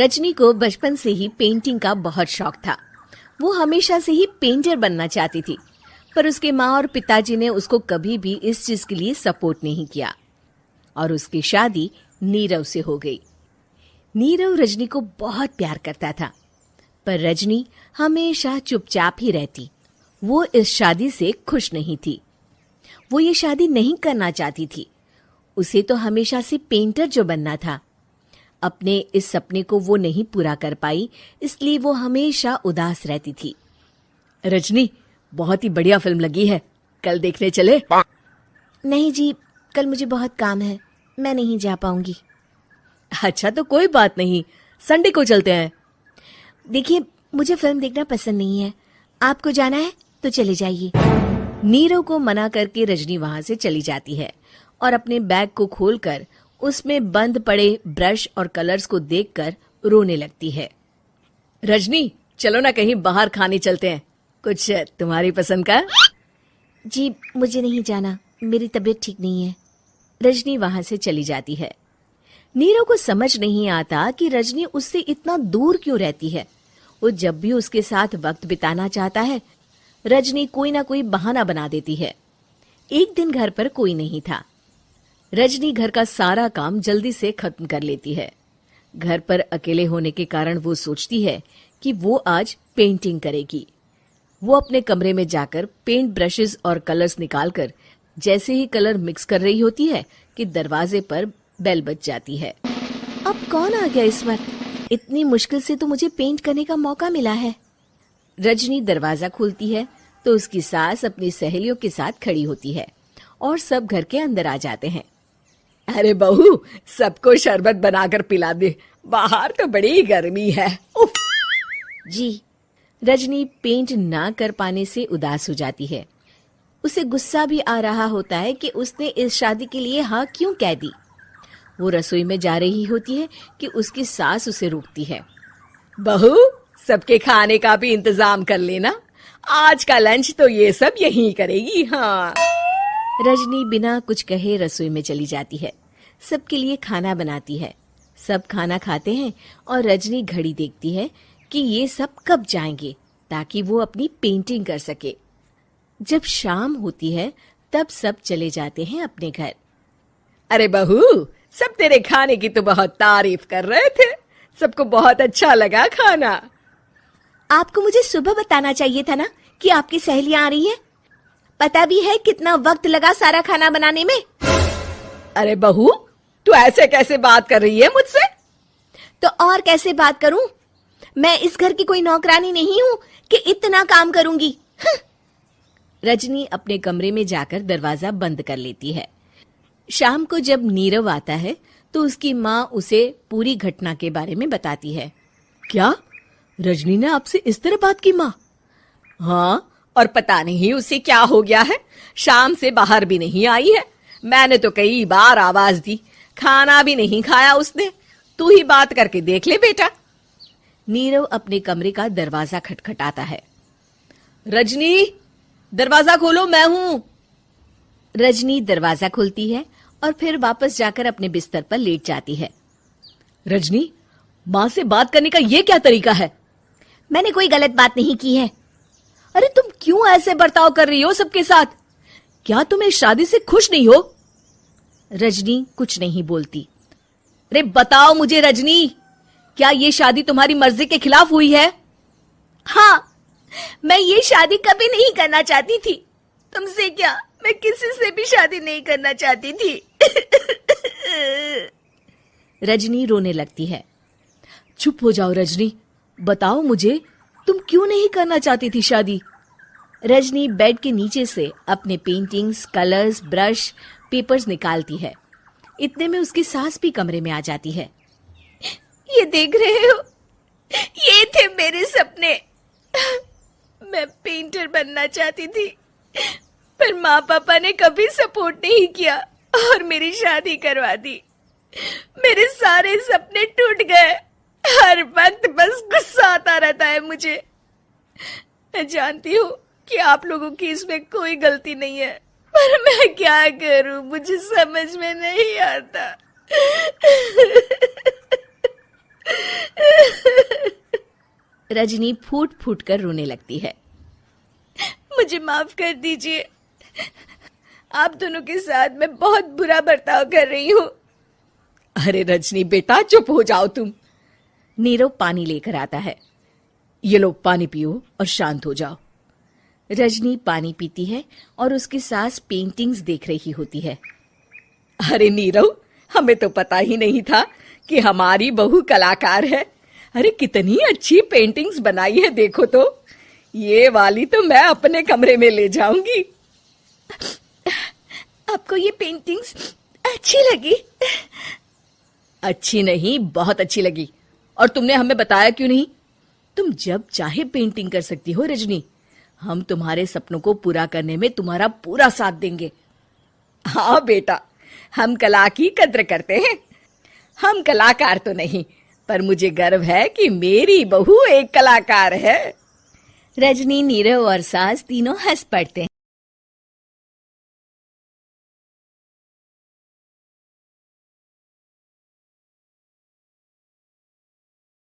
रजनी को बचपन से ही पेंटिंग का बहुत शौक था। वो हमेशा से ही पेंटर बनना चाहती थी, पर उसके माँ और पिताजी ने उसको कभी भी इस चीज के लिए सपोर्ट नहीं किया और उसकी शादी नीरव से हो गई। नीरव रजनी को बहुत प्यार करता था, पर रजनी हमेशा चुपचाप ही रहती। वो इस शादी से खुश नहीं थी। वो ये शादी नहीं करना चाहती थी। उसे तो हमेशा से पेंटर जो बनना था। अपने इस सपने को वो नहीं पूरा कर पाई, इसलिए वो हमेशा उदास रहती थी। रजनी, बहुत ही बढ़िया फिल्म लगी है, कल देखने चले? नहीं जी, कल मुझे बहुत काम है, मैं नहीं जा पाऊंगी। अच्छा तो कोई बात नहीं, संडे को चलते हैं। देखिए, मुझे फिल्म देखना पसंद नहीं है। आपको जाना है तो चले जाइए। नीरव को मना करके रजनी वहां से चली जाती है और अपने बैग को खोलकर उसमें बंद पड़े ब्रश और कलर्स को देखकर रोने लगती है। रजनी, चलो ना कहीं बाहर खाने चलते हैं, कुछ तुम्हारी पसंद का। जी, मुझे नहीं जाना, मेरी तबीयत ठीक नहीं है। रजनी वहां से चली जाती है। नीरव को समझ नहीं आता कि रजनी उससे इतना दूर क्यों रहती है। वो जब भी उसके साथ वक्त बिताना चाहता है, रजनी कोई ना कोई बहाना बना देती है। एक दिन घर पर कोई नहीं था। रजनी घर का सारा काम जल्दी से खत्म कर लेती है। घर पर अकेले होने के कारण वो सोचती है कि वो आज पेंटिंग करेगी। वो अपने कमरे में जाकर पेंट ब्रशेस और कलर्स निकालकर जैसे ही कलर मिक्स कर रही होती है कि दरवाजे पर बेल बज जाती है। अब कौन आ गया इस वक्त? इतनी मुश्किल से तो मुझे पेंट करने का मौका मिला है। रजनी दरवाजा खोलती है तो उसकी सास अपनी सहेलियों के साथ खड़ी होती है और सब घर के अंदर आ जाते हैं। अरे बहू, सबको शरबत बनाकर पिला दे, बाहर तो बड़ी गर्मी है। उफ। जी। रजनी पेंट ना कर पाने से उदास हो जाती है। उसे गुस्सा भी आ रहा होता है कि उसने इस शादी के लिए हाँ क्यों कह दी। वो रसोई में जा रही होती है कि उसकी सास उसे रोकती है। बहू, सबके खाने का भी इंतजाम कर लेना, आज का लंच तो ये सब यहीं करेगी। हाँ। रजनी बिना कुछ कहे रसोई में चली जाती है। सबके लिए खाना बनाती है। सब खाना खाते हैं और रजनी घड़ी देखती है कि ये सब कब जाएंगे ताकि वो अपनी पेंटिंग कर सके। जब शाम होती है तब सब चले जाते हैं अपने घर। अरे बहू, सब तेरे खाने की तो बहुत तारीफ कर रहे थे, सबको बहुत अच्छा लगा खाना। आपको मुझे सुबह बताना चाहिए था ना कि आपकी सहेलियां आ रही है। पता भी है कितना वक्त लगा सारा खाना बनाने में। अरे बहू, तू ऐसे कैसे बात कर रही है मुझसे? तो और कैसे बात करूं? मैं इस घर की कोई नौकरानी नहीं हूं कि इतना काम करूंगी। रजनी अपने कमरे में जाकर दरवाजा बंद कर लेती है। शाम को जब नीरव आता है तो उसकी माँ उसे पूरी घटना के बारे में बताती है। क्या रजनी ने आपसे इस तरह बात की माँ? हाँ, और पता नहीं उसे क्या हो गया है, शाम से बाहर भी नहीं आई है। मैंने तो कई बार आवाज दी, खाना भी नहीं खाया उसने। तू ही बात करके देख ले बेटा। नीरव अपने कमरे का दरवाजा खटखटाता है। रजनी, दरवाजा खोलो, मैं हूं। रजनी दरवाजा खोलती है और फिर वापस जाकर अपने बिस्तर पर लेट जाती है। रजनी, माँ से बात करने का ये क्या तरीका है? मैंने कोई गलत बात नहीं की है। अरे तुम क्यों ऐसे बर्ताव कर रही हो सबके साथ? क्या तुम इस शादी से खुश नहीं हो? रजनी कुछ नहीं बोलती। अरे बताओ मुझे रजनी, क्या ये शादी तुम्हारी मर्जी के खिलाफ हुई है? हाँ, मैं ये शादी कभी नहीं करना चाहती थी। तुमसे क्या, मैं किसी से भी शादी नहीं करना चाहती थी। रजनी रोने लगती है। चुप हो जाओ रजनी, बताओ मुझे, तुम क्यों नहीं करना चाहती थी शादी? रजनी बेड के नीचे से अपने पेंटिंग्स, कलर्स, ब्रश, पेपर्स निकालती है। इतने में उसकी सास भी कमरे में आ जाती है। ये देख रहे हो, ये थे मेरे सपने। मैं पेंटर बनना चाहती थी, पर माँ पापा ने कभी सपोर्ट नहीं किया और मेरी शादी करवा दी। मेरे सारे सपने टूट गए। हर वक्त बस गुस्सा आता रहता है मुझे। मैं जानती हूँ कि आप लोगों की इसमें कोई गलती नहीं है, पर मैं क्या करूं, मुझे समझ में नहीं आता। रजनी फूट फूट कर रोने लगती है। मुझे माफ कर दीजिए, आप दोनों के साथ मैं बहुत बुरा बर्ताव कर रही हूँ। अरे रजनी बेटा, चुप हो जाओ तुम। नीरव पानी लेकर आता है। ये लो पानी पियो और शांत हो जाओ। रजनी पानी पीती है और उसकी सास पेंटिंग्स देख रही होती है। अरे नीरव, हमें तो पता ही नहीं था कि हमारी बहू कलाकार है। अरे कितनी अच्छी पेंटिंग्स बनाई है, देखो तो। ये वाली तो मैं अपने कमरे में ले जाऊंगी। आपको ये पेंटिंग्स अच्छी लगी? अच्छी नहीं, बहुत अच्छी लगी। और तुमने हमें बताया क्यों नहीं? तुम जब चाहे पेंटिंग कर सकती हो रजनी। हम तुम्हारे सपनों को पूरा करने में तुम्हारा पूरा साथ देंगे। हाँ बेटा, हम कला की कद्र करते हैं। हम कलाकार तो नहीं, पर मुझे गर्व है कि मेरी बहू एक कलाकार है। रजनी, नीरव और सास तीनों हंस पड़ते हैं।